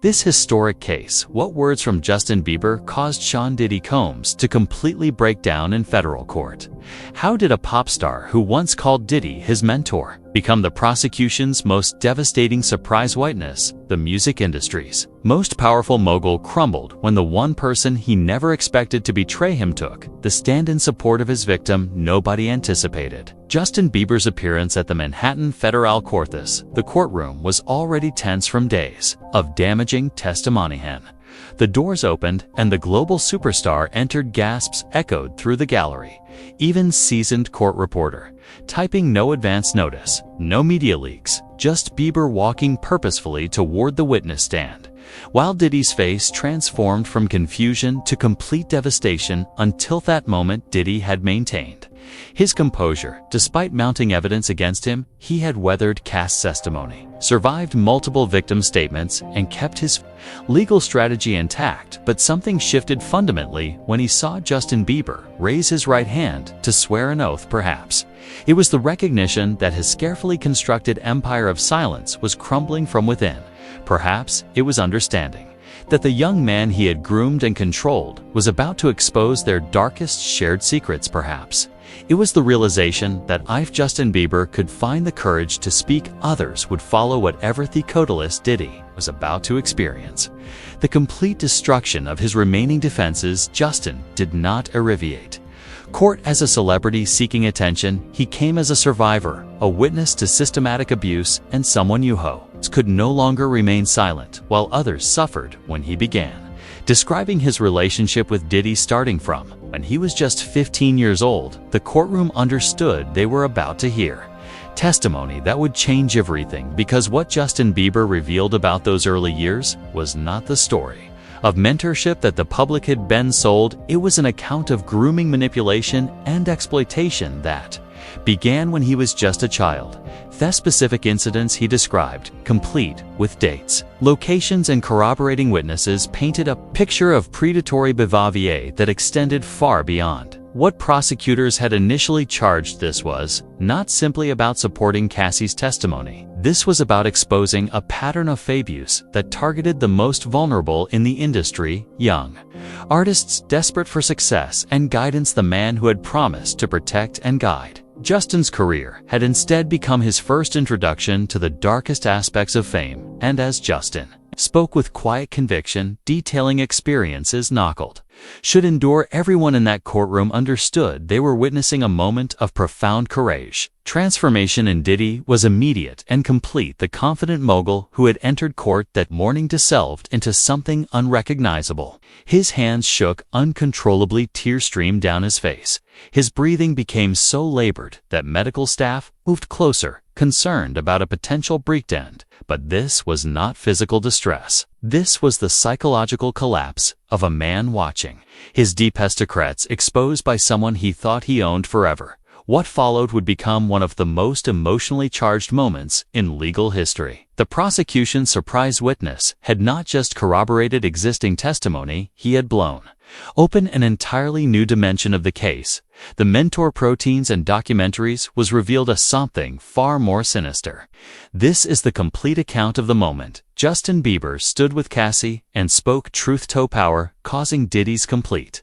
This historic case, what words from Justin Bieber, caused Sean Diddy Combs to completely break down in federal court. How did a pop star who once called Diddy his mentor become the prosecution's most devastating surprise witness? The music industry's most powerful mogul crumbled when the one person he never expected to betray him took the stand in support of his victim nobody anticipated. Justin Bieber's appearance at the Manhattan Federal Courthouse, the courtroom, was already tense from days of damaging testimony. The doors opened and the global superstar entered. Gasps echoed through the gallery. Even seasoned court reporter typing no advance notice, no media leaks, just Bieber walking purposefully toward the witness stand, while Diddy's face transformed from confusion to complete devastation. Until that moment, Diddy had maintained his composure. Despite mounting evidence against him, he had weathered Cass's testimony, survived multiple victim statements, and kept his legal strategy intact. But something shifted fundamentally when he saw Justin Bieber raise his right hand to swear an oath. Perhaps it was the recognition that his carefully constructed empire of silence was crumbling from within. Perhaps it was understanding that the young man he had groomed and controlled was about to expose their darkest shared secrets. Perhaps it was the realization that if Justin Bieber could find the courage to speak, others would follow. Whatever the Codalist Diddy was about to experience, the complete destruction of his remaining defenses, Justin did not arrive court as a celebrity seeking attention. He came as a survivor, a witness to systematic abuse, and someone who could no longer remain silent while others suffered. When he began describing his relationship with Diddy starting from when he was just 15 years old, the courtroom understood they were about to hear testimony that would change everything, because what Justin Bieber revealed about those early years was not the story of mentorship that the public had been sold. It was an account of grooming, manipulation, and exploitation that began when he was just a child. The specific incidents he described, complete with dates, locations, and corroborating witnesses, painted a picture of predatory behavior that extended far beyond what prosecutors had initially charged. This was not simply about supporting Cassie's testimony. This was about exposing a pattern of abuse that targeted the most vulnerable in the industry, young artists desperate for success and guidance. The man who had promised to protect and guide Justin's career had instead become his first introduction to the darkest aspects of fame. And as Justin spoke with quiet conviction, detailing experiences knuckled should endure, everyone in that courtroom understood they were witnessing a moment of profound courage. Transformation in Diddy was immediate and complete. The confident mogul who had entered court that morning dissolved into something unrecognizable. His hands shook uncontrollably, tears streamed down his face. His breathing became so labored that medical staff moved closer, concerned about a potential breakdown. But this was not physical distress. This was the psychological collapse of a man watching his deepest secrets exposed by someone he thought he owned forever. What followed would become one of the most emotionally charged moments in legal history. The prosecution's surprise witness had not just corroborated existing testimony, he had blown open an entirely new dimension of the case. The mentor proteins and documentaries was revealed as something far more sinister. This is the complete account of the moment Justin Bieber stood with Cassie and spoke truth to power, causing Diddy's complete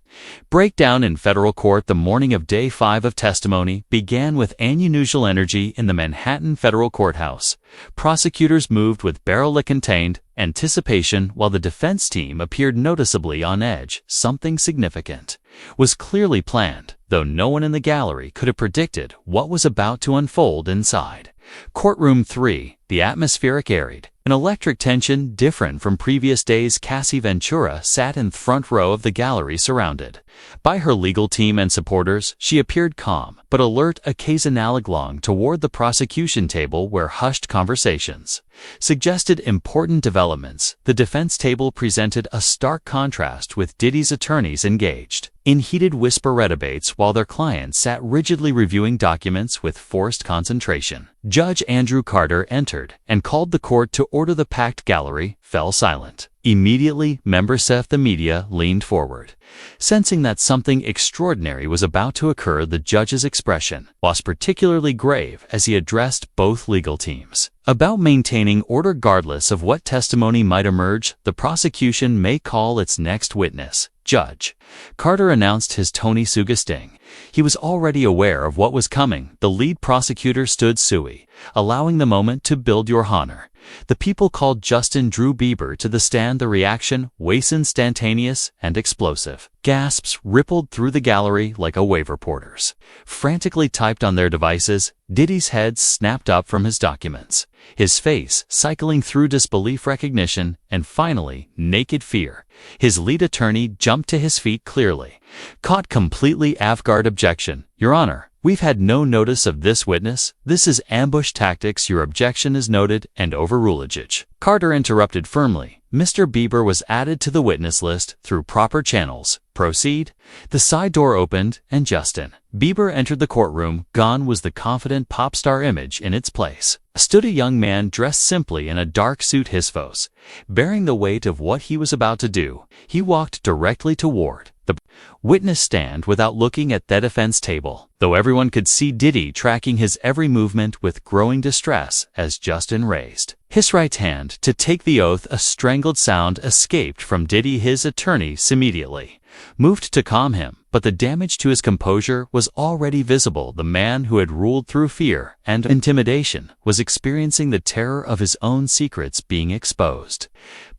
breakdown in federal court. The morning of day 5 of testimony began with unusual energy in the Manhattan Federal Courthouse. Prosecutors moved with barrel-contained anticipation while the defense team appeared noticeably on edge. Something significant was clearly planned, though no one in the gallery could have predicted what was about to unfold inside. Courtroom 3, the atmospheric arid. An electric tension different from previous days. Cassie VENTURA sat in the front row of the gallery, surrounded by her legal team and supporters. She appeared calm but alert, a gaze analog toward the prosecution table where hushed conversations suggested important developments. The defense table presented a stark contrast, with Diddy's attorneys engaged in heated whisper debates while their clients sat rigidly reviewing documents with forced concentration. Judge Andrew Carter entered and called the court to order. The packed gallery fell silent. Immediately, members of the media leaned forward, sensing that something extraordinary was about to occur. The judge's expression was particularly grave as he addressed both legal teams. About maintaining order regardless of what testimony might emerge, the prosecution may call its next witness. Judge Carter announced his Tony Suga sting. He was already aware of what was coming. The lead prosecutor stood sui, allowing the moment to build your honor. The people called Justin Drew Bieber to the stand. The reaction was instantaneous and explosive. Gasps rippled through the gallery like a wave reporters frantically typed on their devices. Diddy's head snapped up from his documents, his face cycling through disbelief, recognition, and finally, naked fear. His lead attorney jumped to his feet, clearly caught completely off-guard. Objection, Your Honor. We've had no notice of this witness. This is ambush tactics. Your objection is noted and overruled. Judge Carter interrupted firmly. Mr. Bieber was added to the witness list through proper channels. Proceed. The side door opened and Justin Bieber entered the courtroom. Gone was the confident pop star image. In its place stood a young man dressed simply in a dark suit, his foes bearing the weight of what he was about to do. He walked directly toward the witness stand without looking at the defense table, though everyone could see Diddy tracking his every movement with growing distress as Justin raised his right hand to take the oath. A strangled sound escaped from Diddy. His attorney immediately moved to calm him, but the damage to his composure was already visible. The man who had ruled through fear and intimidation was experiencing the terror of his own secrets being exposed.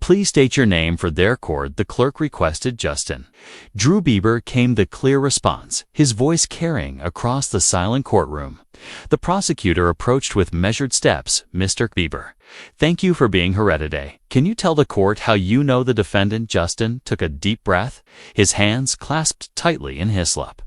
Please state your name for their court, the clerk requested. Justin Drew Bieber came the clear response, his voice carrying across the silent courtroom. The prosecutor approached with measured steps. Mr. Bieber, thank you for being here today. Can you tell the court how you know the defendant? Justin took a deep breath, his hands clasped tightly in his lap.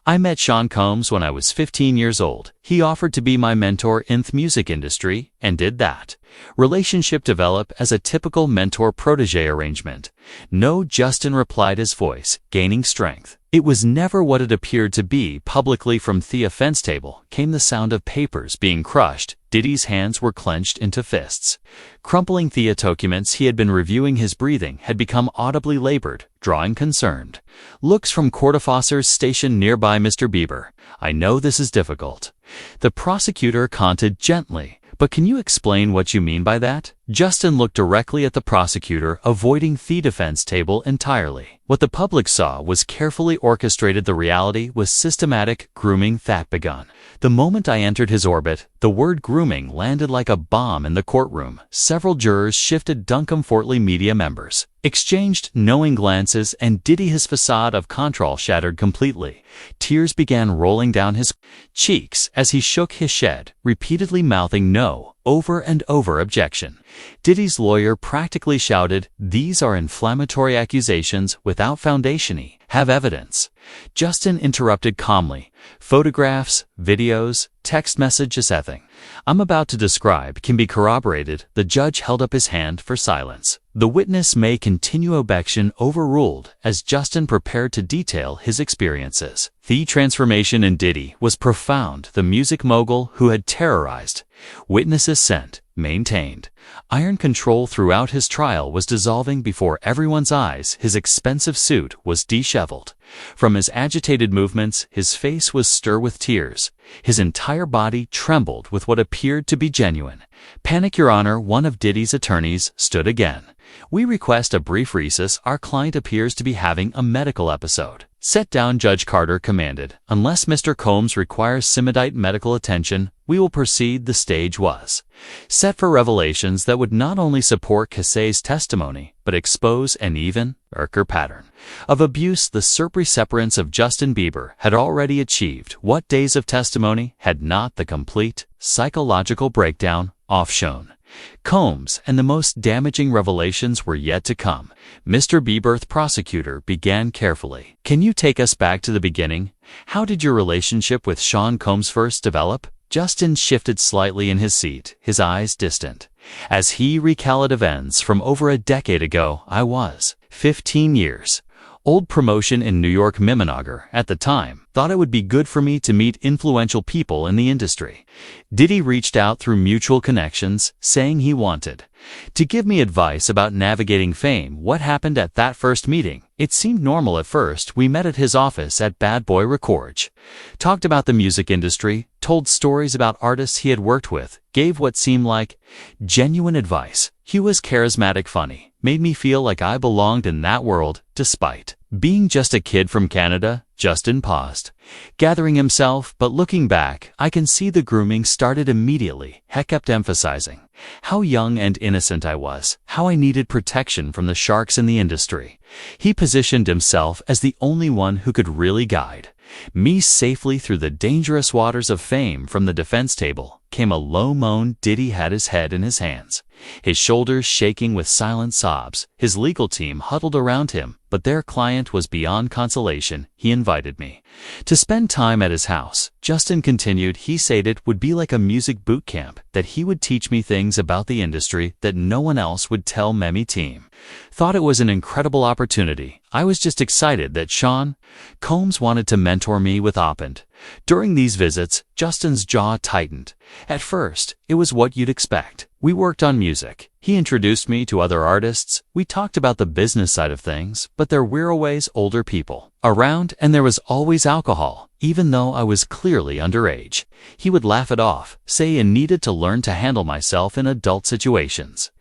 I met Sean Combs when I was 15 years old. He offered to be my mentor in the music industry and did that. Relationship developed as a typical mentor-protege arrangement. No, Justin replied, his voice gaining strength. It was never what it appeared to be. Publicly from the offense table came the sound of papers being crushed. Diddy's hands were clenched into fists, crumpling the documents he had been reviewing. His breathing had become audibly labored, drawing concerned looks from court officers stationed nearby. Mr. Bieber, I know this is difficult. The prosecutor commented gently, but can you explain what you mean by that? Justin looked directly at the prosecutor, avoiding the defense table entirely. What the public saw was carefully orchestrated. The reality was systematic grooming that begun. The moment I entered his orbit, the word grooming landed like a bomb in the courtroom. Several jurors shifted. Uncomfortably, media members exchanged knowing glances, and Diddy, his facade of control shattered completely. Tears began rolling down his cheeks as he shook his head, repeatedly mouthing no over and over. Objection. Diddy's lawyer practically shouted, these are inflammatory accusations without foundation. Have evidence. Justin interrupted calmly. Photographs, videos, text messages, everything I'm about to describe can be corroborated. The judge held up his hand for silence. The witness may continue. Objection overruled as Justin prepared to detail his experiences. The transformation in Diddy was profound. The music mogul who had terrorized witnesses maintained iron control throughout his trial was dissolving before everyone's eyes. His expensive suit was disheveled. From his agitated movements, his face was stirred with tears. His entire body trembled with what appeared to be genuine panic. Your Honor, one of Diddy's attorneys stood again. We request a brief recess. Our client appears to be having a medical episode. Sit down, Judge Carter commanded. Unless Mr. Combs requires immediate medical attention, we will proceed. The stage was set for revelations that would not only support Cassie's testimony, but expose an even darker pattern of abuse. The perseverance of Justin Bieber had already achieved what days of testimony had not. The complete psychological breakdown shown Combs, and the most damaging revelations were yet to come. Mr. Bieber, the prosecutor, began carefully. Can you take us back to the beginning? How did your relationship with Sean Combs first develop? Justin shifted slightly in his seat, his eyes distant, as he recounted events from over a decade ago. I was 15 years old. Promotion in New York. Mimanagar at the time thought it would be good for me to meet influential people in the industry. Diddy reached out through mutual connections, saying he wanted to give me advice about navigating fame. What happened at that first meeting? It seemed normal at first. We met at his office at Bad Boy Records, talked about the music industry, told stories about artists he had worked with, gave what seemed like genuine advice. He was charismatic, funny, made me feel like I belonged in that world, despite being just a kid from Canada. Justin paused, gathering himself, but looking back, I can see the grooming started immediately. He kept emphasizing how young and innocent I was, how I needed protection from the sharks in the industry. He positioned himself as the only one who could really guide me safely through the dangerous waters of fame. From the defense table came a low moan. Diddy had his head in his hands, his shoulders shaking with silent sobs. His legal team huddled around him, but their client was beyond consolation. He invited me to spend time at his house. Justin continued, he said it would be like a music boot camp, that he would teach me things about the industry that no one else would tell me. Team thought it was an incredible opportunity. I was just excited that Sean Combs wanted to mentor me with Opened. During these visits, Justin's jaw tightened. At first, it was what you'd expect. We worked on music. He introduced me to other artists. We talked about the business side of things, but there were always older people around, and there was always alcohol, even though I was clearly underage. He would laugh it off, say I needed to learn to handle myself in adult situations.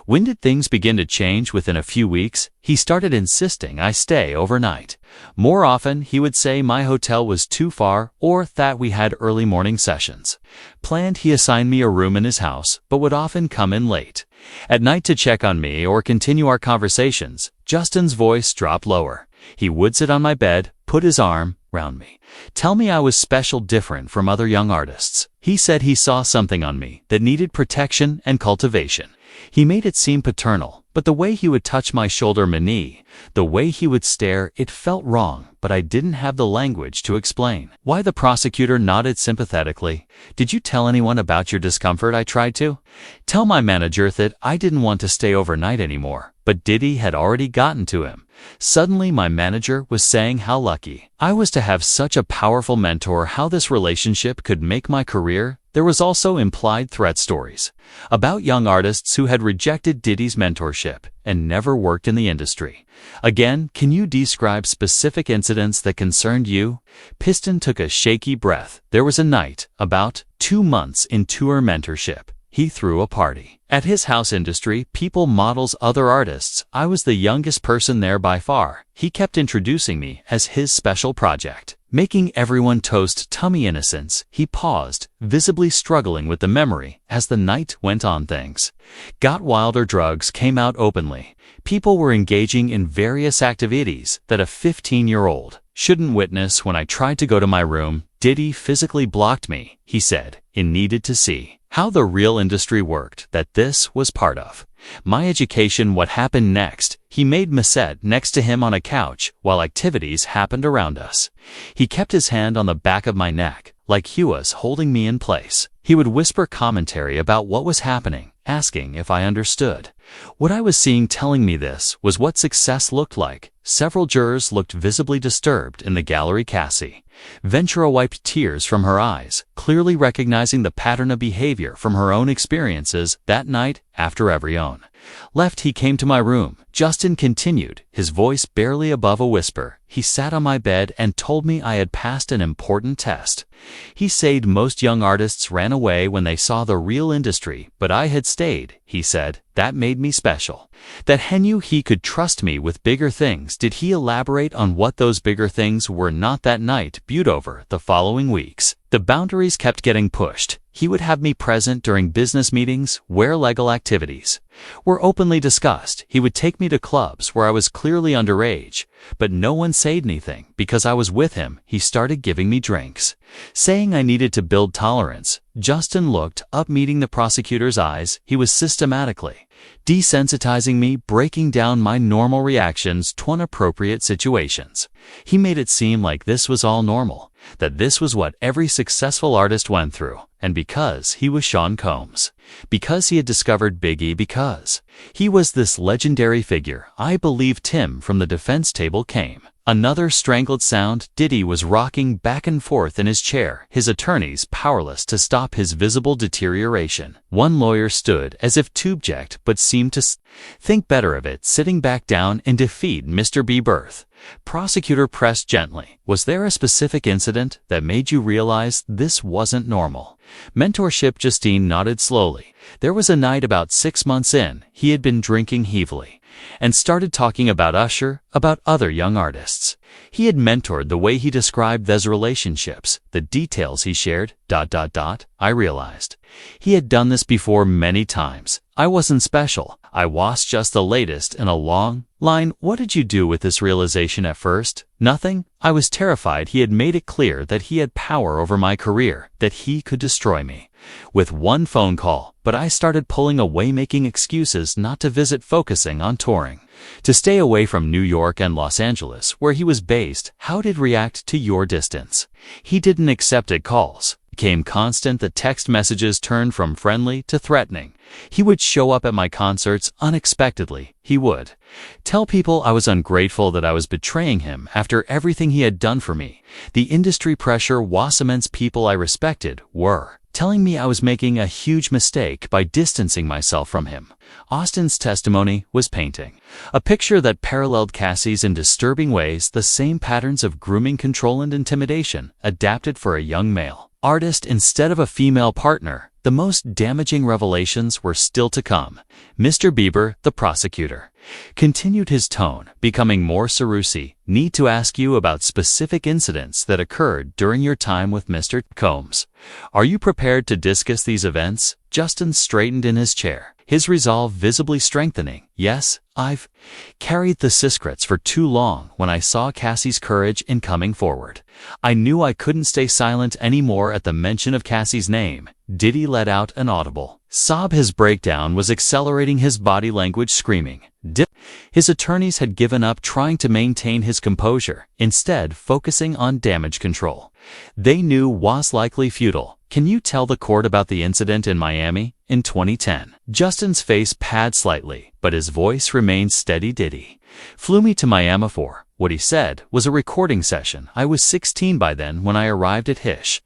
When did things begin to change? Within a few weeks, he started insisting I stay overnight. More often, he would say my hotel was too far or that we had early morning sessions planned. He assigned me a room in his house, but would often come in late at night to check on me or continue our conversations. Justin's voice dropped lower. He would sit on my bed, put his arm around me, tell me I was special, different from other young artists. He said he saw something on me that needed protection and cultivation. He made it seem paternal, but the way he would touch my shoulder, my knee, the way he would stare, it felt wrong, but I didn't have the language to explain why. The prosecutor nodded sympathetically. Did you tell anyone about your discomfort? I tried to tell my manager that I didn't want to stay overnight anymore, but Diddy had already gotten to him. Suddenly, my manager was saying how lucky I was to have such a powerful mentor, how this relationship could make my career. There was also implied threat stories about young artists who had rejected Diddy's mentorship and never worked in the industry again. Can you describe specific incidents that concerned you? Piston took a shaky breath. There was a night, about 2 months into her mentorship. He threw a party at his house. Industry people, models, other artists. I was the youngest person there by far. He kept introducing me as his special project, making everyone toast. Tummy innocence. He paused, visibly struggling with the memory. As the night went on, things got wilder. Drugs came out openly. People were engaging in various activities that a 15-year-old shouldn't witness. When I tried to go to my room, Diddy physically blocked me. He said it needed to see how the real industry worked, that this was part of my education. What happened next? He made me sit next to him on a couch while activities happened around us. He kept his hand on the back of my neck, like he was holding me in place. He would whisper commentary about what was happening, asking if I understood what I was seeing, telling me this was what success looked like. Several jurors looked visibly disturbed in the gallery. Cassie Ventura wiped tears from her eyes, clearly recognizing the pattern of behavior from her own experiences that night. After everyone left, he came to my room. Justin continued, his voice barely above a whisper. He sat on my bed and told me I had passed an important test. He said most young artists ran away when they saw the real industry, but I had stayed. He said that made me special, that he knew he could trust me with bigger things. Did he elaborate on what those bigger things were? Not that night, but over the following weeks. The boundaries kept getting pushed. He would have me present during business meetings where legal activities were openly discussed. He would take me to clubs where I was clearly underage, but no one said anything because I was with him. He started giving me drinks, saying I needed to build tolerance. Justin looked up, meeting the prosecutor's eyes. He was systematically desensitizing me, breaking down my normal reactions to inappropriate situations. He made it seem like this was all normal, that this was what every successful artist went through. And because he was Sean Combs, because he had discovered Biggie, because he was this legendary figure, I believed him. From the defense table came another strangled sound. Diddy was rocking back and forth in his chair, his attorneys powerless to stop his visible deterioration. One lawyer stood as if to object, but seemed to think better of it, sitting back down in defeat. Mr. Bieber Prosecutor pressed gently. Was there a specific incident that made you realize this wasn't normal? Mentorship. Justine nodded slowly. There was a night about 6 months in, he had been drinking heavily and started talking about Usher, about other young artists. He had mentored the way he described those relationships, the details he shared, ... I realized. He had done this before many times. I wasn't special. I was just the latest in a long line. What did you do with this realization at first? Nothing. I was terrified. He had made it clear that he had power over my career, that he could destroy me with one phone call. But I started pulling away, making excuses not to visit, focusing on touring, to stay away from New York and Los Angeles, where he was based. How did he react to your distance? He didn't accept calls. Became constant. The text messages turned from friendly to threatening. He would show up at my concerts unexpectedly. He would tell people I was ungrateful, that I was betraying him after everything he had done for me. The industry pressure was immense. People I respected were telling me I was making a huge mistake by distancing myself from him. Austin's testimony was painting a picture that paralleled Cassie's in disturbing ways, the same patterns of grooming, control, and intimidation adapted for a young male artist instead of a female partner. The most damaging revelations were still to come. Mr. Bieber, the prosecutor, continued his tone, becoming more Sarusi. Need to ask you about specific incidents that occurred during your time with Mr. Combs. Are you prepared to discuss these events? Justin straightened in his chair, his resolve visibly strengthening. Yes, I've carried the secrets for too long. When I saw Cassie's courage in coming forward, I knew I couldn't stay silent anymore. At the mention of Cassie's name, Diddy let out an audible sob. His breakdown was accelerating, his body language screaming. His attorneys had given up trying to maintain his composure, instead focusing on damage control they knew was likely futile. Can you tell the court about the incident in Miami in 2010? Justin's face paled slightly, but his voice remained steady. Diddy flew me to Miami for what he said was a recording session. I was 16 by then when I arrived at Hish.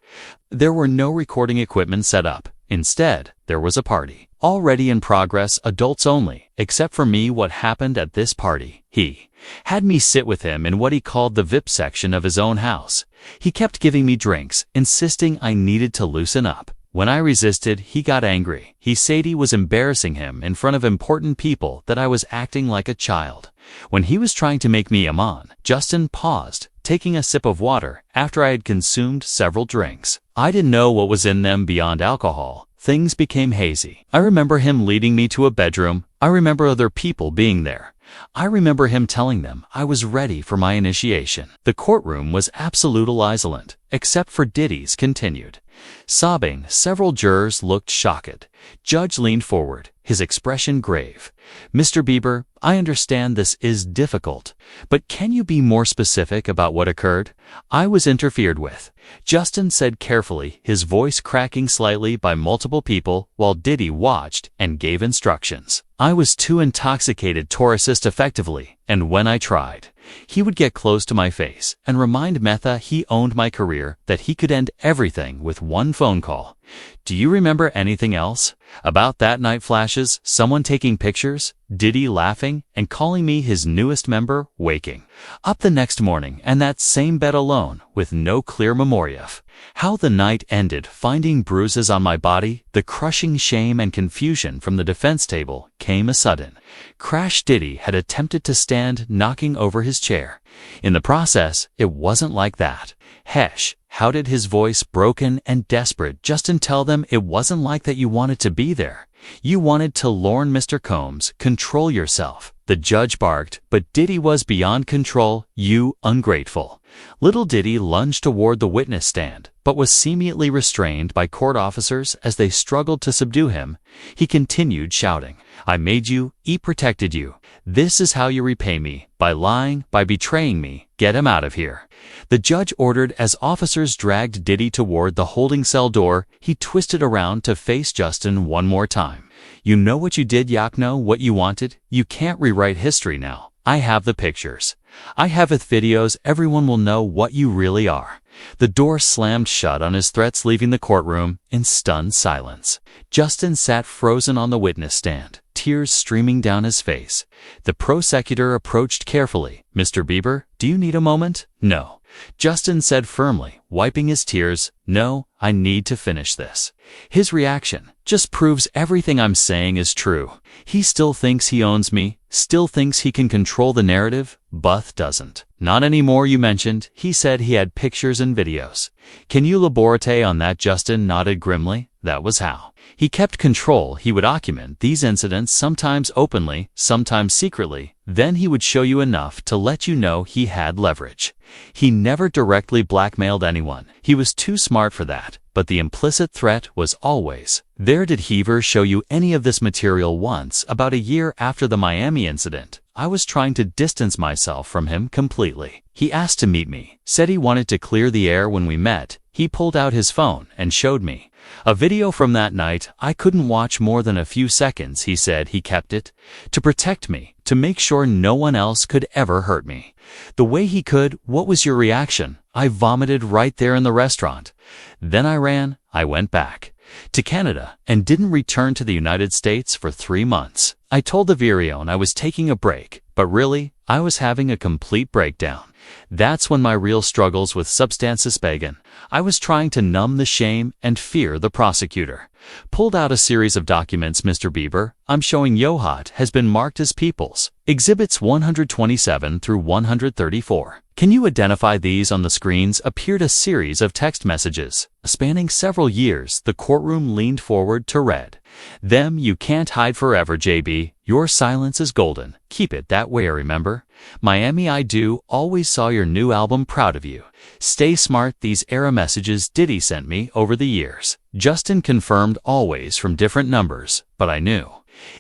There were no recording equipment set up. Instead, there was a party already in progress, adults only, except for me. What happened at this party? He had me sit with him in what he called the VIP section of his own house. He kept giving me drinks, insisting I needed to loosen up. When I resisted, he got angry. He said he was embarrassing him in front of important people, that I was acting like a child. When he was trying to make me a man. Justin paused, taking a sip of water after I had consumed several drinks. I didn't know what was in them beyond alcohol. Things became hazy. I remember him leading me to a bedroom. I remember other people being there. I remember him telling them I was ready for my initiation. The courtroom was absolutely silent, except for Diddy's continued sobbing. Several jurors looked shocked. Judge leaned forward, his expression grave. Mr. Bieber, I understand this is difficult, but can you be more specific about what occurred? I was interfered with, Justin said carefully, his voice cracking slightly, by multiple people while Diddy watched and gave instructions. I was too intoxicated to assist effectively, and when I tried, he would get close to my face and remind Metha he owned my career, that he could end everything with one phone call. Do you remember anything else about that night? Flashes, someone taking pictures, Diddy laughing and calling me his newest member, waking up the next morning and that same bed alone with no clear memory of how the night ended, finding bruises on my body. The crushing shame and confusion from the defense table came a sudden crash. Diddy had attempted to stand, knocking over his chair. In the process, it wasn't like that. Hesh, how did his voice, broken and desperate. Justin, tell them it wasn't like that. You wanted to be there. You wanted to learn. Mr. Combs, control yourself, the judge barked, but Diddy was beyond control. You ungrateful. Little Diddy lunged toward the witness stand, but was seemingly restrained by court officers as they struggled to subdue him. He continued shouting, I made you, he protected you. This is how you repay me, by lying, by betraying me. Get him out of here, the judge ordered as officers dragged Diddy toward the holding cell door. He twisted around to face Justin one more time. You know what you did, Yak, know what you wanted. You can't rewrite history now. I have the pictures. I have the videos. Everyone will know what you really are. The door slammed shut on his threats, leaving the courtroom in stunned silence. Justin sat frozen on the witness stand, tears streaming down his face. The prosecutor approached carefully. "Mr. Bieber, do you need a moment?" "No," Justin said firmly, wiping his tears. "No, I need to finish this." His reaction just proves everything I'm saying is true. He still thinks he owns me, still thinks he can control the narrative. Buth doesn't. "Not anymore, you mentioned." He said he had pictures and videos. "Can you elaborate on that?" Justin nodded grimly. That was how he kept control. He would document these incidents, sometimes openly, sometimes secretly. Then he would show you enough to let you know he had leverage. He never directly blackmailed anyone. He was too smart for that. But the implicit threat was always there. Did he ever show you any of this material? Once, about a year after the Miami incident, I was trying to distance myself from him completely. He asked to meet me, said he wanted to clear the air. When we met, he pulled out his phone and showed me a video from that night. I couldn't watch more than a few seconds. He said he kept it to protect me, to make sure no one else could ever hurt me the way he could. What was your reaction? I vomited right there in the restaurant. Then I ran. I went back to Canada and didn't return to the United States for 3 months. I told the Virion I was taking a break, but really, I was having a complete breakdown. That's when my real struggles with substances began. I was trying to numb the shame and fear. The prosecutor pulled out a series of documents. "Mr. Bieber, I'm showing Yohat has been marked as People's Exhibits 127 through 134. Can you identify these?" On the screens appeared a series of text messages spanning several years. The courtroom leaned forward to read them. "You can't hide forever, JB. Your silence is golden. Keep it that way. Remember, Miami, I do. Always saw your new album. Proud of you. Stay smart." These era messages Diddy sent me over the years. Justin confirmed, always from different numbers, but I knew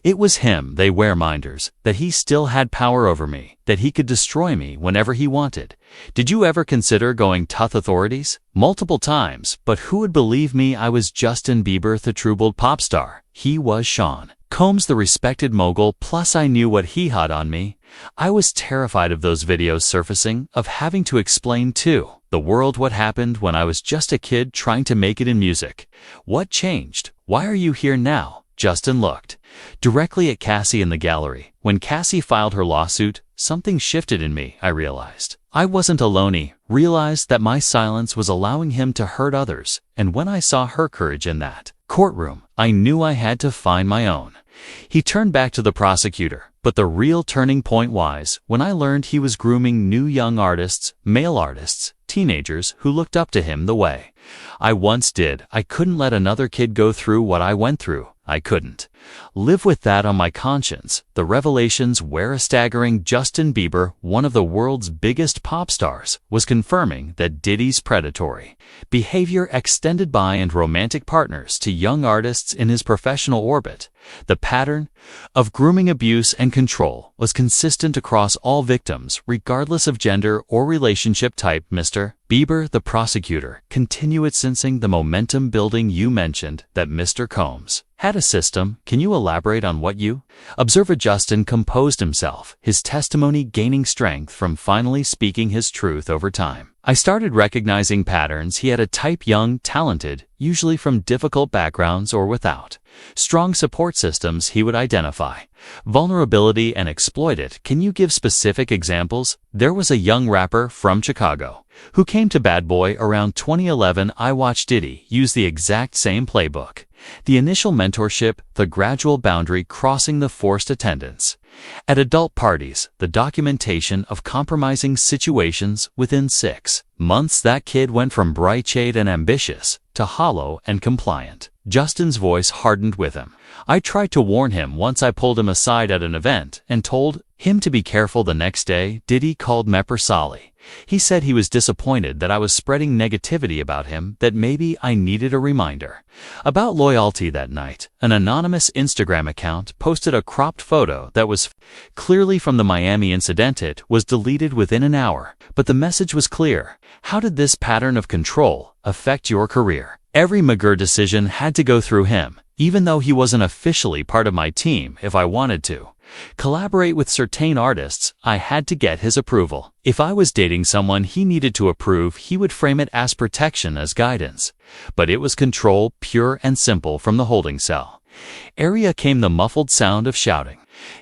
it was him. They were reminders that he still had power over me, that he could destroy me whenever he wanted. "Did you ever consider going to authorities?" "Multiple times, but who would believe me? I was Justin Bieber, the troubled pop star. He was Sean Combs, the respected mogul. Plus I knew what he had on me. I was terrified of those videos surfacing, of having to explain to the world what happened when I was just a kid trying to make it in music. What changed? Why are you here now?" Justin looked directly at Cassie in the gallery. When Cassie filed her lawsuit, something shifted in me. I realized I wasn't alone. He realized that my silence was allowing him to hurt others. And when I saw her courage in that courtroom, I knew I had to find my own. He turned back to the prosecutor. But the real turning point was when I learned he was grooming new young artists, male artists, teenagers who looked up to him the way I once did. I couldn't let another kid go through what I went through. I couldn't live with that on my conscience. The revelations were staggering. Justin Bieber, one of the world's biggest pop stars, was confirming that Diddy's predatory behavior extended by and romantic partners to young artists in his professional orbit. The pattern of grooming, abuse, and control was consistent across all victims, regardless of gender or relationship type. "Mr. Bieber," the prosecutor continued, sensing the momentum building. "You mentioned that Mr. Combs had a system. Can you elaborate on what you observed?" Justin composed himself, his testimony gaining strength from finally speaking his truth over time. "I started recognizing patterns. He had a type: young, talented, usually from difficult backgrounds or without strong support systems. He would identify vulnerability and exploit it." "Can you give specific examples?" "There was a young rapper from Chicago who came to Bad Boy around 2011. I watched Diddy use the exact same playbook. The initial mentorship, the gradual boundary crossing, the forced attendance at adult parties, the documentation of compromising situations. Within 6 months, that kid went from bright-eyed and ambitious to hollow and compliant." Justin's voice hardened with him. "I tried to warn him once. I pulled him aside at an event and told him to be careful. The next day, Diddy called me personally. He said he was disappointed that I was spreading negativity about him, that maybe I needed a reminder about loyalty. That night, an anonymous Instagram account posted a cropped photo that was clearly from the Miami incident. It was deleted within an hour, but the message was clear. How did this pattern of control affect your career? Every McGurr decision had to go through him, even though he wasn't officially part of my team. If I wanted to collaborate with certain artists, I had to get his approval. If I was dating someone he needed to approve, he would frame it as protection, as guidance. But it was control, pure and simple, from the holding cell. Area came the muffled sound of shouting.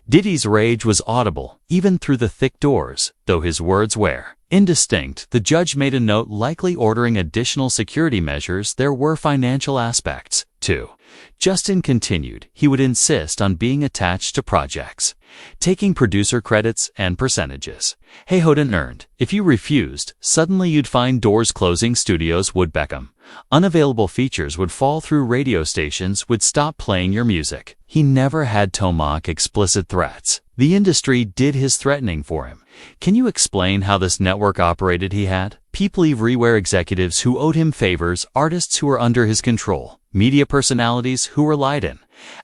Diddy's rage was audible, even through the thick doors, though his words were indistinct. The judge made a note, likely ordering additional security measures. There were financial aspects, too. Justin continued. He would insist on being attached to projects, taking producer credits and percentages. Hey, Hoden earned. If you refused, suddenly you'd find doors closing, studios would Beckham. Unavailable features would fall through, radio stations would stop playing your music. He never had to mock explicit threats. The industry did his threatening for him. Can you explain how this network operated? He had people everywhere, executives who owed him favors, artists who were under his control, media personalities who were lied in,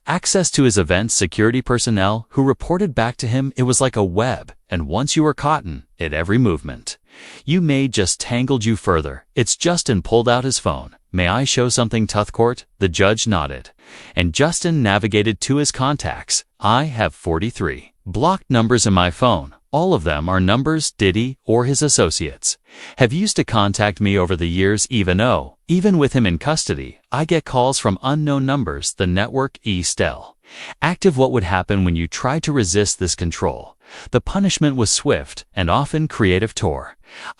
access to his events, security personnel who reported back to him. It was like a web, and once you were caught in it, every movement you made just tangled you further. It's Justin pulled out his phone. May I show something, Tuthcourt? The judge nodded, and Justin navigated to his contacts. I have 43 blocked numbers in my phone. All of them are numbers Diddy or his associates have used to contact me over the years. Even with him in custody, I get calls from unknown numbers. The network is still active. What would happen when you tried to resist this control? The punishment was swift and often creative.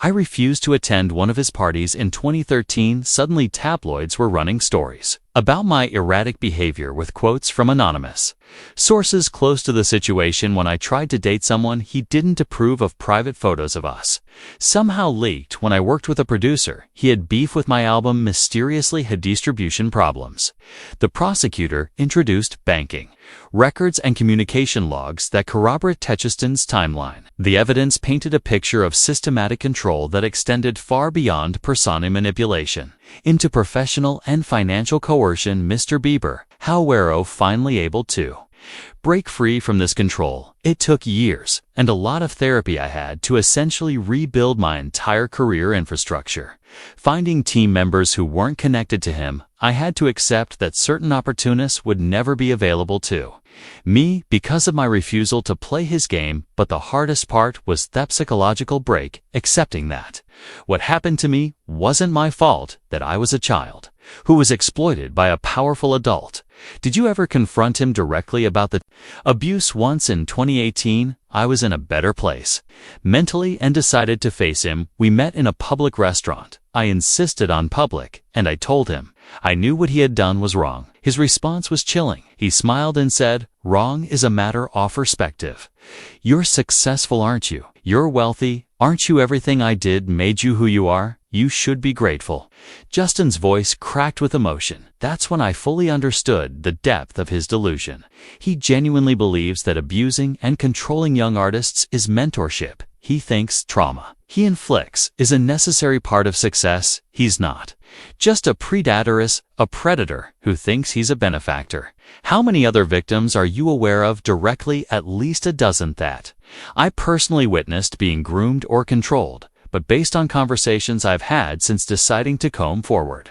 I refused to attend one of his parties in 2013. Suddenly tabloids were running stories about my erratic behavior with quotes from anonymous sources close to the situation. When I tried to date someone, he didn't approve of private photos of us. Somehow leaked. When I worked with a producer, he had beef with my album, mysteriously had distribution problems. The prosecutor introduced banking records and communication logs that corroborate Tetchiston's timeline. The evidence painted a picture of systematic control that extended far beyond persona manipulation into professional and financial coercion. Mr. Bieber, how were finally able to break free from this control? It took years and a lot of therapy. I had to essentially rebuild my entire career infrastructure. Finding team members who weren't connected to him, I had to accept that certain opportunists would never be available to me because of my refusal to play his game. But the hardest part was that psychological break, accepting that what happened to me wasn't my fault, that I was a child who was exploited by a powerful adult. Did you ever confront him directly about the abuse? Once in 2018, I was in a better place mentally and decided to face him. We met in a public restaurant. I insisted on public, and I told him I knew what he had done was wrong. His response was chilling. He smiled and said, "Wrong is a matter of perspective. You're successful, aren't you? You're wealthy, aren't you? Everything I did made you who you are. You should be grateful." Justin's voice cracked with emotion. That's when I fully understood the depth of his delusion. He genuinely believes that abusing and controlling young artists is mentorship. He thinks trauma he inflicts is a necessary part of success. He's not just a predatoress, a predator who thinks he's a benefactor. How many other victims are you aware of directly? At least a dozen that I personally witnessed being groomed or controlled. But based on conversations I've had since deciding to come forward,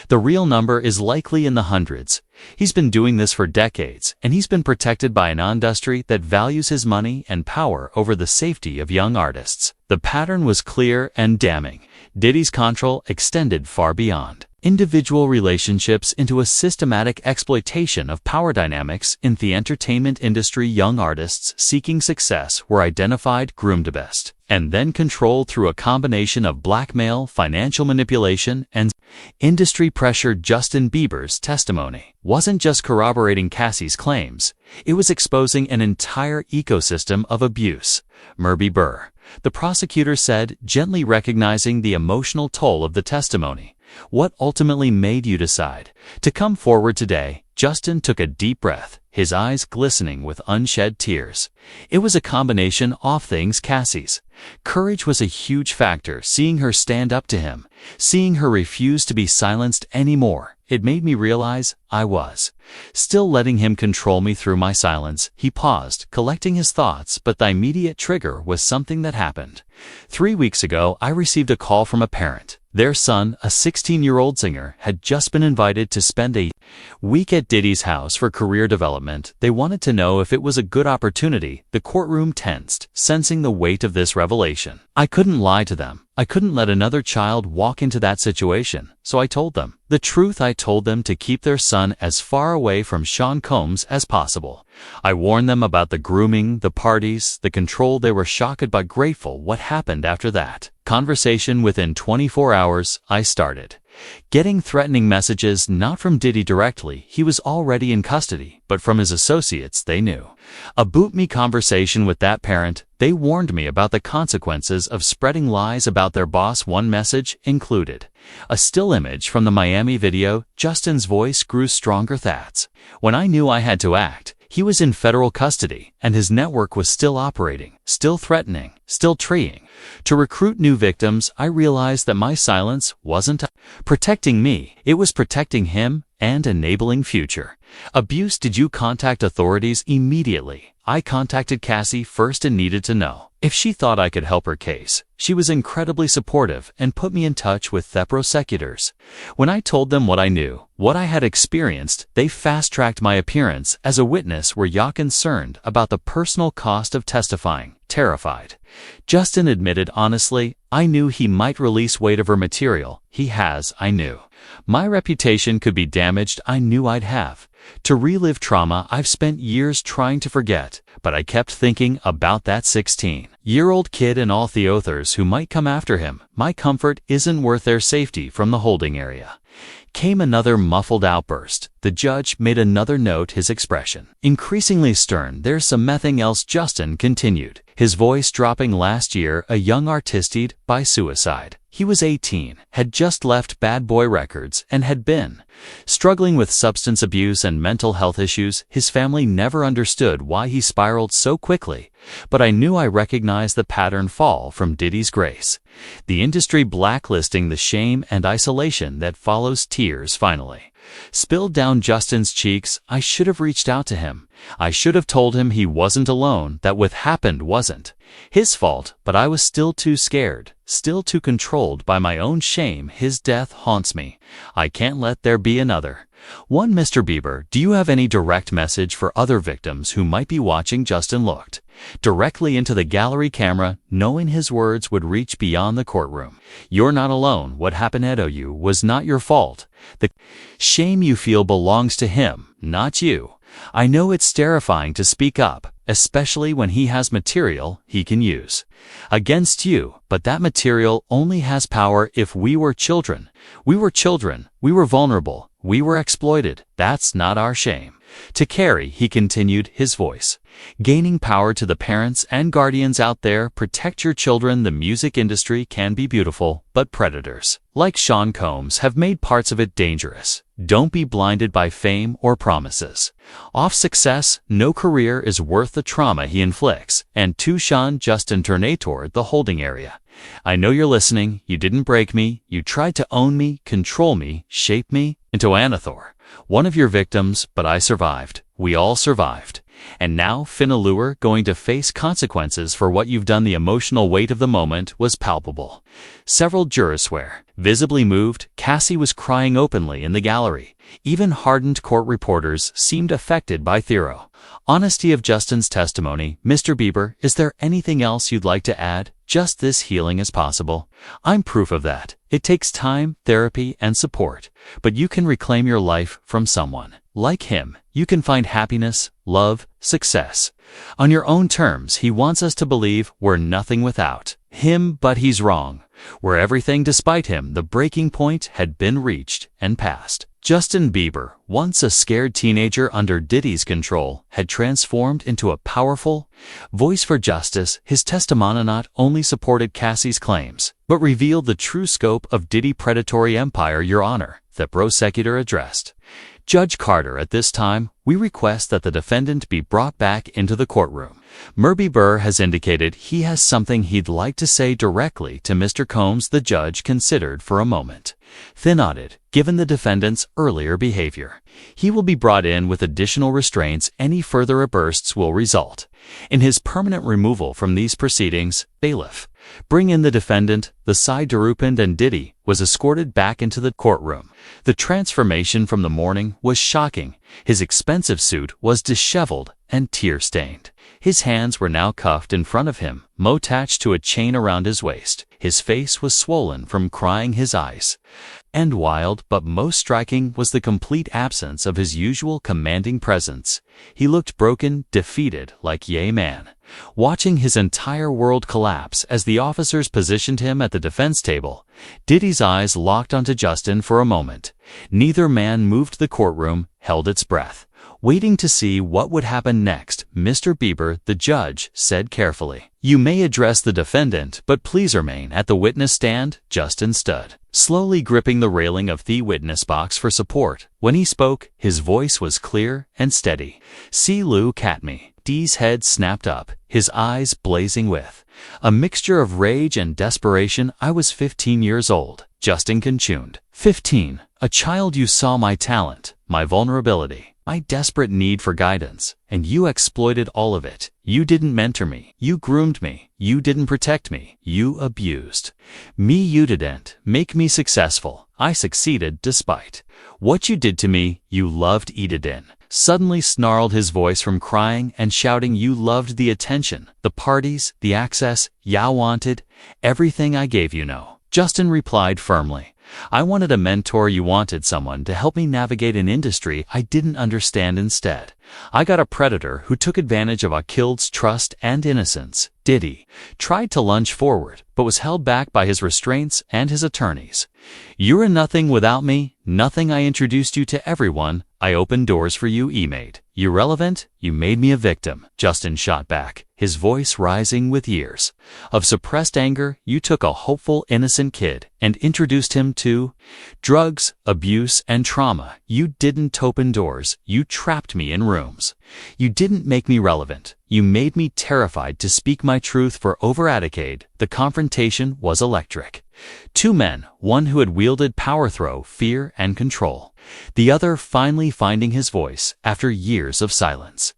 the real number is likely in the hundreds. He's been doing this for decades, and he's been protected by an industry that values his money and power over the safety of young artists. The pattern was clear and damning. Diddy's control extended far beyond individual relationships into a systematic exploitation of power dynamics in the entertainment industry. Young artists seeking success were identified, groomed best, and then controlled through a combination of blackmail, financial manipulation, and industry pressure. Justin Bieber's testimony wasn't just corroborating Cassie's claims, it was exposing an entire ecosystem of abuse. Bieber, the prosecutor said, gently recognizing the emotional toll of the testimony. What ultimately made you decide to come forward today? Justin took a deep breath, his eyes glistening with unshed tears. It was a combination of things. Cassie's courage was a huge factor. Seeing her stand up to him, seeing her refuse to be silenced anymore, it made me realize I was still letting him control me through my silence. He paused, collecting his thoughts, but the immediate trigger was something that happened. 3 weeks ago, I received a call from a parent. Their son, a 16-year-old singer, had just been invited to spend a week at Diddy's house for career development. They wanted to know if it was a good opportunity. The courtroom tensed, sensing the weight of this revelation. I couldn't lie to them. I couldn't let another child walk into that situation, so I told them the truth. I told them to keep their son as far away from Sean Combs as possible. I warned them about the grooming, the parties, the control. They were shocked but grateful. What happened after that conversation? Within 24 hours, I started getting threatening messages, not from Diddy directly. He was already in custody, but from his associates. They knew. A boot me conversation with that parent. They warned me about the consequences of spreading lies about their boss. One message included a still image from the Miami video. Justin's voice grew stronger. That's when I knew I had to act. He was in federal custody, and his network was still operating, still threatening, still trying to recruit new victims. I realized that my silence wasn't protecting me, it was protecting him and enabling future abuse. Did you contact authorities immediately? I contacted Cassie first and needed to know if she thought I could help her case. She was incredibly supportive and put me in touch with the prosecutors. When I told them what I knew, what I had experienced, they fast-tracked my appearance as a witness. Were you concerned about the personal cost of testifying? Terrified. Justin admitted honestly, I knew he might release whatever material he has. I knew my reputation could be damaged. I knew I'd have to relive trauma I've spent years trying to forget, but I kept thinking about that 16-year-old kid and all the others who might come after him. My comfort isn't worth their safety. From the holding area came another muffled outburst. The judge made another note, his expression increasingly stern. There's something else, Justin continued, his voice dropping. Last year, a young artist died by suicide. He was 18, had just left Bad Boy Records, and had been struggling with substance abuse and mental health issues. His family never understood why he spiraled so quickly, but I knew I recognized the pattern. Fall from Diddy's grace, the industry blacklisting, the shame and isolation that follows. Tears finally spilled down Justin's cheeks. I should have reached out to him. I should have told him he wasn't alone, that what happened wasn't his fault, but I was still too scared, still too controlled by my own shame. His death haunts me. I can't let there be another one. Mr. Bieber, do you have any direct message for other victims who might be watching? Justin looked directly into the gallery camera, knowing his words would reach beyond the courtroom. You're not alone. What happened to you was not your fault. The shame you feel belongs to him, not you. I know it's terrifying to speak up, especially when he has material he can use against you, but that material only has power if we were children. We were children. We were vulnerable. We were exploited. That's not our shame to carry, he continued, his voice gaining power. To the parents and guardians out there, protect your children. The music industry can be beautiful, but predators like Sean Combs have made parts of it dangerous. Don't be blinded by fame or promises of success. No career is worth the trauma he inflicts. And to Sean, Justin turned toward the holding area. I know you're listening. You didn't break me. You tried to own me, control me, shape me into Anathor, one of your victims, but I survived. We all survived. And now, Finalure, going to face consequences for what you've done. The emotional weight of the moment was palpable. Several jurors swear. Visibly moved, Cassie was crying openly in the gallery. Even hardened court reporters seemed affected by thorough honesty of Justin's testimony. Mr. Bieber, is there anything else you'd like to add? Just this healing is possible. I'm proof of that. It takes time, therapy, and support, but you can reclaim your life from someone like him. You can find happiness, love, success on your own terms. He wants us to believe we're nothing without him, but he's wrong. We're everything despite him. The breaking point had been reached and passed. Justin Bieber, once a scared teenager under Diddy's control, had transformed into a powerful voice for justice. His testimony not only supported Cassie's claims, but revealed the true scope of Diddy's predatory empire. Your Honor, the prosecutor addressed Judge Carter at this time, we we request that the defendant be brought back into the courtroom. Bieber has indicated he has something he'd like to say directly to Mr. Combs. The judge considered for a moment. Nodded, given the defendant's earlier behavior. He will be brought in with additional restraints. Any further outbursts will result in his permanent removal from these proceedings. Bailiff, bring in the defendant. The side opened and Diddy was escorted back into the courtroom. The transformation from the morning was shocking. His expensive suit was disheveled and tear-stained. His hands were now cuffed in front of him, attached to a chain around his waist. His face was swollen from crying his eyes. And wild, but most striking, was the complete absence of his usual commanding presence. He looked broken, defeated, like Ye Man, watching his entire world collapse as the officers positioned him at the defense table. Diddy's eyes locked onto Justin for a moment. Neither man moved. The courtroom held its breath, waiting to see what would happen next. Mr. Bieber, the judge, said carefully, "You may address the defendant, but please remain at the witness stand." Justin stood, slowly gripping the railing of the witness box for support. When he spoke, his voice was clear and steady. "See, look at me." D's head snapped up, his eyes blazing with a mixture of rage and desperation. "I was 15 years old," Justin contuned. 15. A child. You saw my talent, my vulnerability, my desperate need for guidance, and you exploited all of it. You didn't mentor me. You groomed me. You didn't protect me. You abused me. You didn't make me successful. I succeeded despite what you did to me. You loved Edidin. Suddenly snarled his voice from crying and shouting. "You loved the attention, the parties, the access. Ya wanted everything I gave you." "No," Justin replied firmly. "I wanted a mentor. You wanted someone to help me navigate an industry I didn't understand. Instead, I got a predator who took advantage of a child's trust and innocence." Diddy tried to lunge forward, but was held back by his restraints and his attorneys. "You're nothing without me. Nothing. I introduced you to everyone. I opened doors for you. You made you relevant. You made me a victim." Justin shot back, his voice rising with years of suppressed anger. "You took a hopeful, innocent kid and introduced him to drugs, abuse, and trauma. You didn't open doors. You trapped me in rooms. You didn't make me relevant. You made me terrified to speak my truth for over a decade." The confrontation was electric. Two men, one who had wielded power through fear and control, the other finally finding his voice after years of silence.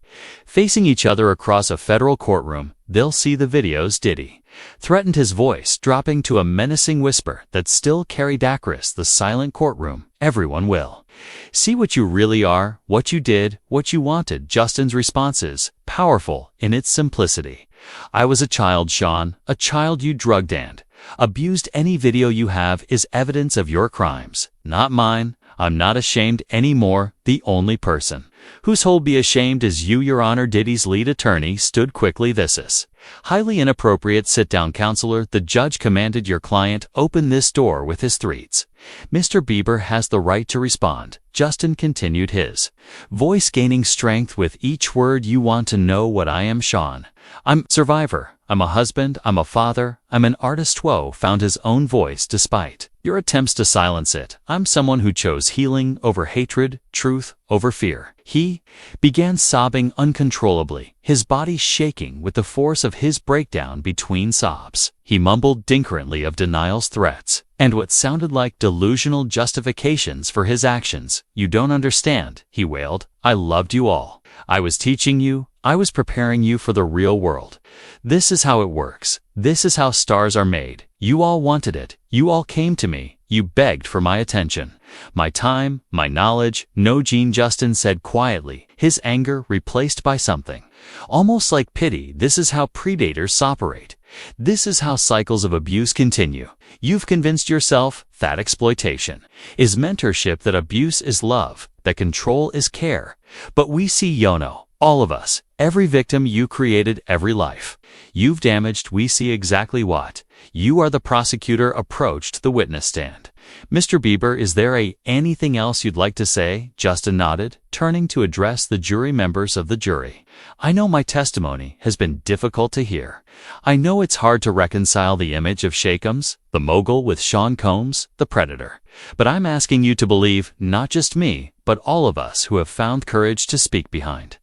Facing each other across a federal courtroom, they'll see the videos. Diddy threatened, his voice dropping to a menacing whisper that still carried across the silent courtroom. "Everyone will see what you really are, what you did, what you wanted." Justin's responses, powerful in its simplicity. "I was a child, Sean, a child you drugged and abused. Any video you have is evidence of your crimes, not mine. I'm not ashamed anymore. The only person whose whole be ashamed is you, Your Honor." Diddy's lead attorney stood quickly. "This is highly inappropriate. Sit down, counselor." The judge commanded. "Your client open this door with his threats. Mr. Bieber has the right to respond." Justin continued, his voice gaining strength with each word. "You want to know what I am, Sean? I'm a survivor. I'm a husband. I'm a father. I'm an artist who found his own voice despite your attempts to silence it. I'm someone who chose healing over hatred, truth over fear." He began sobbing uncontrollably, his body shaking with the force of his breakdown. Between sobs, he mumbled incoherently of denials, threats, and what sounded like delusional justifications for his actions. "You don't understand," he wailed. "I loved you all. I was teaching you. I was preparing you for the real world. This is how it works. This is how stars are made. You all wanted it. You all came to me. You begged for my attention, my time, my knowledge." "No, Gene," Justin said quietly, his anger replaced by something almost like pity. "This is how predators operate. This is how cycles of abuse continue. You've convinced yourself that exploitation is mentorship, that abuse is love, that control is care. But we see Yono, all of us, every victim you created, every life you've damaged. We see exactly what you are." The prosecutor approached the witness stand, "Mr. Bieber, is there anything else you'd like to say?" Justin nodded, turning to address the jury members of the jury. "I know my testimony has been difficult to hear. I know it's hard to reconcile the image of Shakems, the mogul, with Sean Combs, the predator. But I'm asking you to believe not just me, but all of us who have found courage to speak behind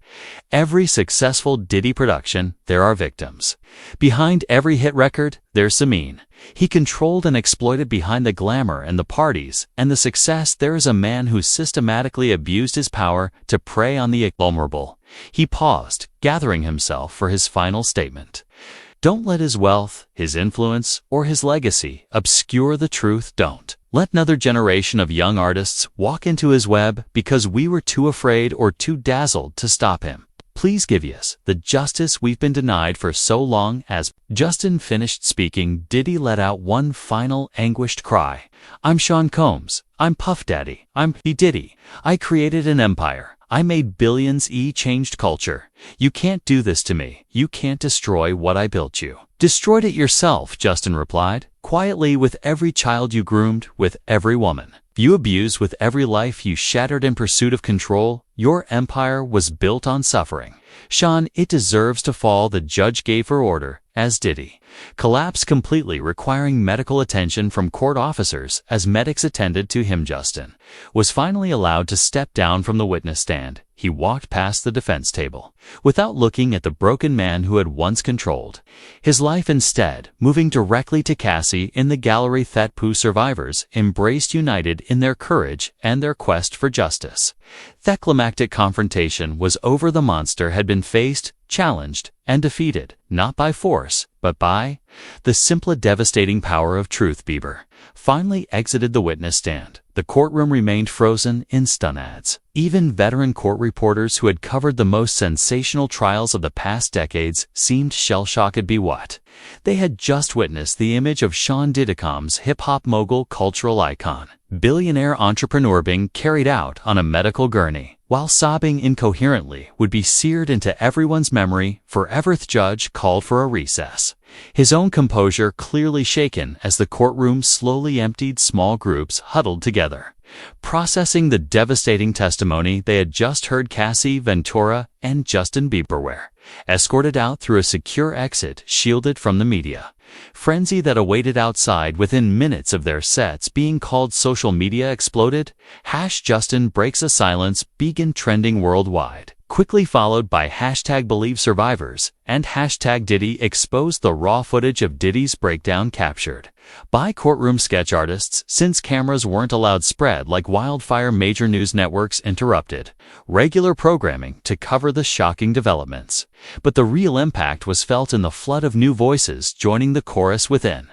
every successful Diddy production. There are victims. Behind every hit record, there's Samin. He controlled and exploited behind the glamour and the parties and the success. There is a man who systematically abused his power to prey on the vulnerable." He paused, gathering himself for his final statement. "Don't let his wealth, his influence, or his legacy obscure the truth. Don't let another generation of young artists walk into his web because we were too afraid or too dazzled to stop him. Please give us the justice we've been denied for so long." As Justin finished speaking, Diddy let out one final anguished cry. "I'm Sean Combs. I'm Puff Daddy. I'm P. Diddy. I created an empire. I made billions. Changed culture. You can't do this to me. You can't destroy what I built. You destroyed it yourself," Justin replied, "quietly, with every child you groomed, with every woman you abused, with every life you shattered in pursuit of control. Your empire was built on suffering. Sean, it deserves to fall." The judge gave her order as Diddy collapsed completely, requiring medical attention from court officers as medics attended to him. Justin was finally allowed to step down from the witness stand. He walked past the defense table without looking at the broken man who had once controlled his life, instead moving directly to Cassie in the gallery. That survivors embraced, united in their courage and their quest for justice. That climactic confrontation was over. The monster had been faced, challenged, and defeated, not by force, but by the simple, devastating power of truth. Bieber finally exited the witness stand. The courtroom remained frozen in stunned. Even veteran court reporters who had covered the most sensational trials of the past decades seemed shell-shocked by what they had just witnessed. The image of Sean Diddy Combs, hip-hop mogul, cultural icon, billionaire entrepreneur, being carried out on a medical gurney while sobbing incoherently would be seared into everyone's memory forever. The judge called for a recess, his own composure clearly shaken as the courtroom slowly emptied. Small groups huddled together, processing the devastating testimony they had just heard. Cassie Ventura and Justin Bieber were escorted out through a secure exit, shielded from the media frenzy that awaited outside. Within minutes of their sets being called, social media exploded. #Justin breaks a silence began trending worldwide, quickly followed by #BelieveSurvivors and #Diddy exposed. The raw footage of Diddy's breakdown, captured by courtroom sketch artists since cameras weren't allowed, spread like wildfire. Major news networks interrupted regular programming to cover the shocking developments. But the real impact was felt in the flood of new voices joining the chorus. Within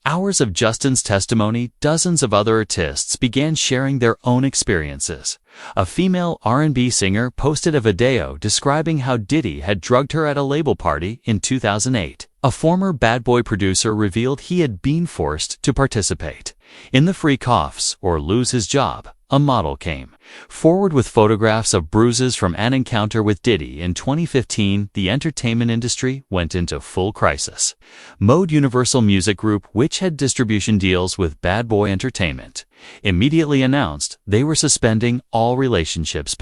hours of Justin's testimony, dozens of other artists began sharing their own experiences. A female R&B singer posted a video describing how Diddy had drugged her at a label party in 2008. A former Bad Boy producer revealed he had been forced to participate in the freak offs or lose his job. A model came forward with photographs of bruises from an encounter with Diddy in 2015. The entertainment industry went into full crisis mode. Universal Music Group, which had distribution deals with Bad Boy Entertainment, immediately announced they were suspending all relationships.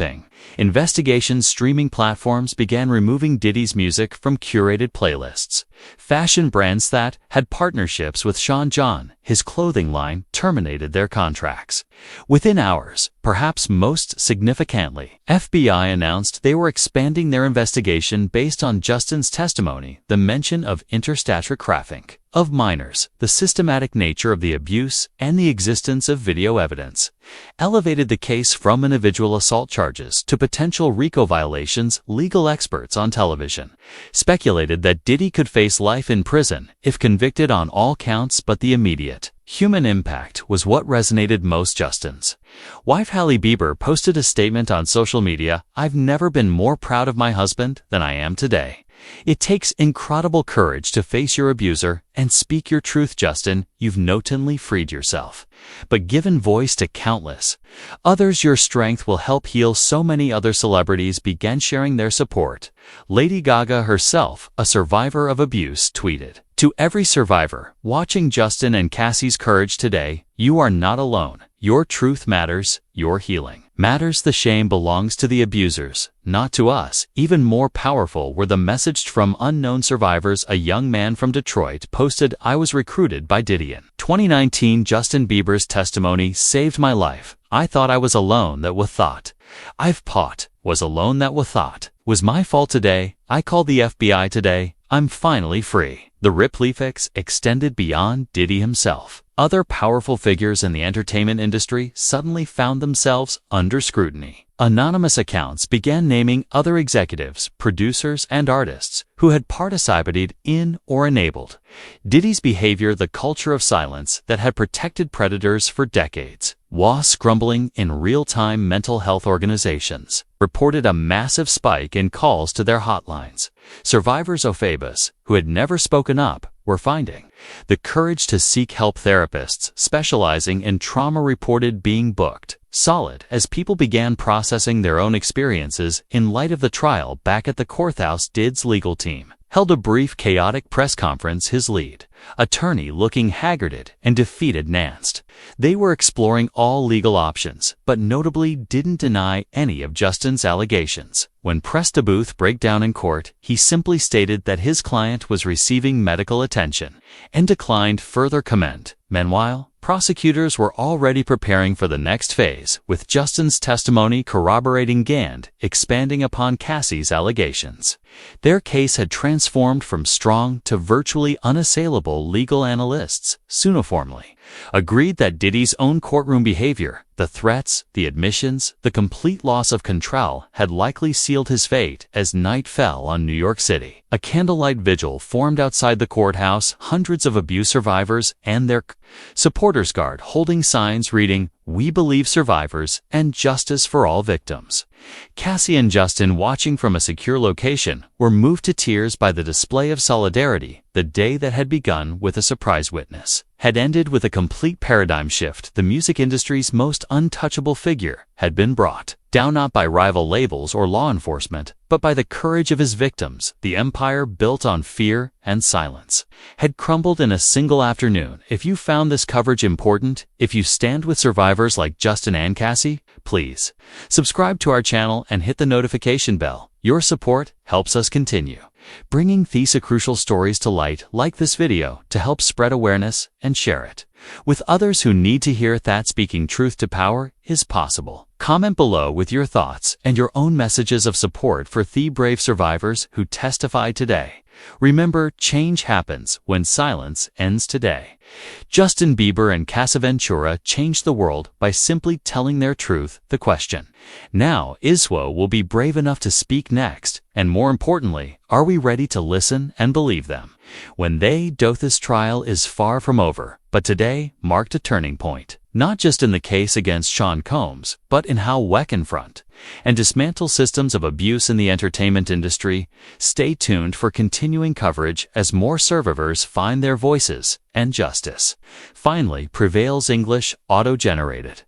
Investigations. Streaming platforms began removing Diddy's music from curated playlists. Fashion brands that had partnerships with Sean John, his clothing line, terminated their contracts within hours. Perhaps most significantly, FBI announced they were expanding their investigation based on Justin's testimony. The mention of interstate trafficking of minors, the systematic nature of the abuse, and the existence of video evidence elevated the case from individual assault charges to potential RICO violations. Legal experts on television speculated that Diddy could face life in prison if convicted on all counts, but the immediate human impact was what resonated most. Justin's wife Hailey Bieber posted a statement on social media. "I've never been more proud of my husband than I am today. It takes incredible courage to face your abuser and speak your truth, Justin. You've notably freed yourself, but given voice to countless others. Your strength will help heal." So many other celebrities began sharing their support. Lady Gaga herself, a survivor of abuse, tweeted, To every survivor watching Justin and Cassie's courage today, you are not alone. Your truth matters, your healing matters. The shame belongs to the abusers, not to us. Even more powerful were the messages from unknown survivors. A young man from Detroit posted, "I was recruited by Diddy in 2019. Justin Bieber's testimony saved my life. I thought I was alone that was thought. I've pot, was alone that was thought. Was my fault today. I called the FBI today. I'm finally free." The ripple effects extended beyond Diddy himself. Other powerful figures in the entertainment industry suddenly found themselves under scrutiny. Anonymous accounts began naming other executives, producers, and artists who had participated in or enabled Diddy's behavior. The culture of silence that had protected predators for decades was crumbling. In real-time, mental health organizations reported a massive spike in calls to their hotlines. Survivors of Phoebus, who had never spoken up, were finding the courage to seek help. Therapists specializing in trauma reported being booked solid as people began processing their own experiences in light of the trial. Back at the courthouse, Diddy's legal team held a brief, chaotic press conference. His lead attorney looking haggarded and defeated announced they were exploring all legal options, but notably didn't deny any of Justin's allegations. When pressed to booth breakdown in court, he simply stated that his client was receiving medical attention and declined further comment. Meanwhile, prosecutors were already preparing for the next phase, with Justin's testimony corroborating Gand, expanding upon Cassie's allegations. Their case had transformed from strong to virtually unassailable. Legal analysts uniformly agreed that Diddy's own courtroom behavior, the threats, the admissions, the complete loss of control had likely sealed his fate. As night fell on New York City, a candlelight vigil formed outside the courthouse. Hundreds of abuse survivors and their supporters guard holding signs reading, "We believe survivors and justice for all victims." Cassie and Justin, watching from a secure location, were moved to tears by the display of solidarity. The day that had begun with a surprise witness had ended with a complete paradigm shift. The music industry's most untouchable figure had been brought down not by rival labels or law enforcement, but by the courage of his victims. The empire built on fear and silence had crumbled in a single afternoon. If you found this coverage important, if you stand with survivors like Justin and Cassie, please subscribe to our channel and hit the notification bell. Your support helps us continue bringing these crucial stories to light. Like this video to help spread awareness and share it with others who need to hear that speaking truth to power is possible. Comment below with your thoughts and your own messages of support for the brave survivors who testified today. Remember, change happens when silence ends today. Justin Bieber and Cassie VENTURA changed the world by simply telling their truth. The question now is, will be brave enough to speak next? And more importantly, are we ready to listen and believe them? When they do, this trial is far from over, but today marked a turning point. Not just in the case against Sean Combs, but in how we confront and dismantle systems of abuse in the entertainment industry. Stay tuned for continuing coverage as more survivors find their voices and justice finally prevails. English auto-generated.